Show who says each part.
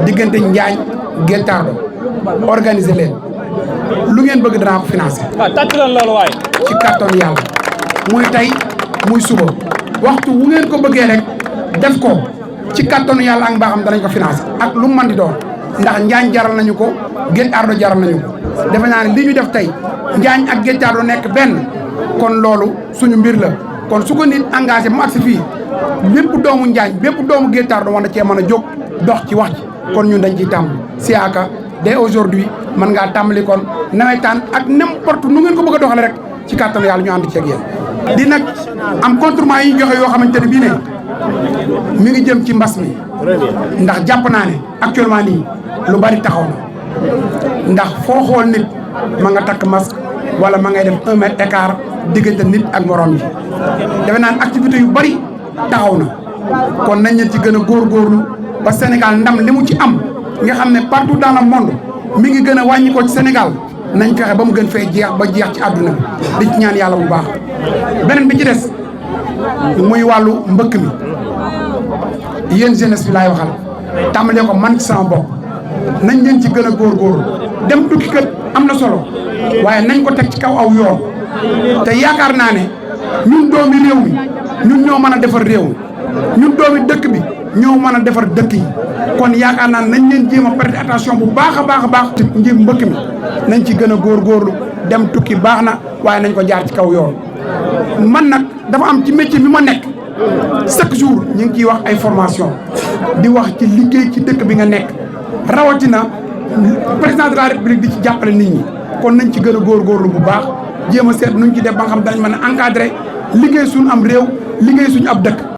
Speaker 1: diggante Njaañ Guet Tardo organiser leen lu ngeen bëgg danaa ko financer.
Speaker 2: waaw tàcc leen loolu waay.
Speaker 1: ci kàttanu yàlla muy tey muy suba waxtu wu ngeen ko bëggee rek def ko ci kàttanu yàlla ak mbaaxam danañ ko financer ak lu mu mën di doon ndax Njaañ jaral nañu ko Guet Tardo jaral nañu ko defe naa ne li ñu def tey Njaañ ak Guet Tardo nekk benn kon loolu suñu mbir la kon su ko nit engagé mu agsi fii bépp doomu Njaañ bépp doomu Guet Tardo war na cee mën a jóg dox ci wax ci kon ñun dañ ciy tàmbali Siaka dès aujourd'hui mën ngaa tàmbali kon nawetaan ak n'importe nu ngeen ko bëgg a doxale rek ci kàttanu yàlla ñu ànd ceeg yéen di nag am contournement yi ñu joxe yoo xamante ne bii ne mi ngi jëm ci mbas mi ndax jàpp naa ne actuellement nii lu bari taxaw na ndax foo xool nit ma nga takk masque wala ma ngay def 1 mètre écart diggante nit ak morom yi defe naa ne activité yu bari taxaw na kon nañ leen ci gën a góorgóorlu ba Sénégal ndam li mu ci am nga xam ne partout dans le monde mi ngi gën a wàññi ko ci Sénégal nañ fexe ba mu gën fee jeex ba jeex ci àdduna bi di ci ñaan yàlla bu baax beneen bi ci des muy wàllu mbëkk mi yéen jeunesse bi laay waxal tàmbalee ko man ci sama bopp nañ leen ci gën a góorgóorlu dem tukki kët am na solo waaye nañ ko teg ci kaw aw yoon te yaakaar naa ne ñun doomi réew mi ñun ñoo mën a defar réew mi ñun doomi dëkk bi ñoo mën a defar dëkk yi kon yaakaar naa nañ leen jéem a prêter attention bu baax a baax a baax njir mbëkk mi nañ ci gën a góorgóorlu dem tukki baax na waaye nañ ko jaar ci kaw yoon man nag dafa am ci métier bi ma nekk chaque jour ñu ngi ciy wax ay formation di wax ci liggéey ci dëkk bi nga nekk rawatina président de la république di ci jàppale nit ñi kon nañ ci gën a góorgóorlu bu baax jéem a seet nuñ ci def ba nga xam dañ mën a encadrer liggéey suñu am réew liggéey suñu ab dëkk